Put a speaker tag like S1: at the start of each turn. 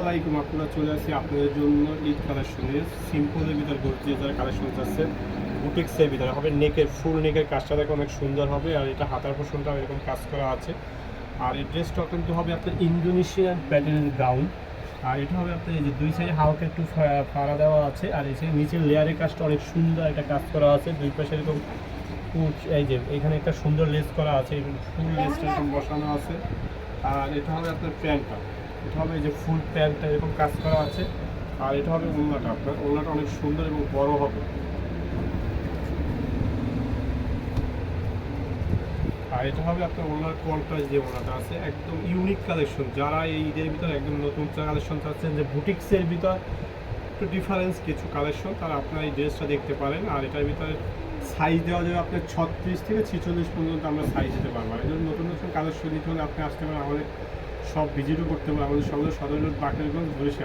S1: আলাইকুম, আপনারা চলে আসছি আপনাদের জন্য ঈদ কালেকশনে। সিম্পলের ভিতর যে যারা কালেকশন চাচ্ছে বুটিক্সের ভিতরে হবে। নেকের ফুল নেকের কাজটা দেখো অনেক সুন্দর হবে, আর এটা হাতার পোষণটা এরকম কাজ করা আছে। আর এই ড্রেসটা কিন্তু হবে আপনার ইন্দোনেশিয়ান প্যাটার্নের গাউন। আর এটা হবে আপনার এই যে দুই সাইডে হালকা একটু ফাড়া দেওয়া আছে, আর এই নিচের লেয়ারের কাজটা অনেক সুন্দর একটা কাজ করা আছে। দুই পাশে এরকম এই যে এখানে একটা সুন্দর লেস করা আছে, ফুল লেসটা এরকম বসানো আছে। আর এটা হবে আপনার প্যান্টটা, এটা হবে এই যে ফুল প্যান্টটা এরকম কাজ করা আছে। আর এটা হবে ওড়নাটা, আপনার ওড়নাটা অনেক সুন্দর এবং বড় হবে। আর এটা হবে আপনার ওনার কন্ট্রাস্ট যে ওনাটা আছে একদম ইউনিক কালেকশন। যারা এই ঈদের ভিতরে একদম নতুন কালেকশন চাচ্ছেন যে বুটিক্সের ভিতর একটু ডিফারেন্স কিছু কালেকশন, তারা আপনার এই ড্রেসটা দেখতে পারেন। আর এটার ভিতরে সাইজ দেওয়া যাবে আপনার 36 থেকে 46 পর্যন্ত আমরা সাইজ দিতে পারবো। আর এই নতুন নতুন কালেকশন দিতে হলে আপনি আসতে পারেন, আমাদের সব ভিজিটও করতে পারেন। আমাদের সবাই সদর বাকেরগঞ্জ বরিশাল।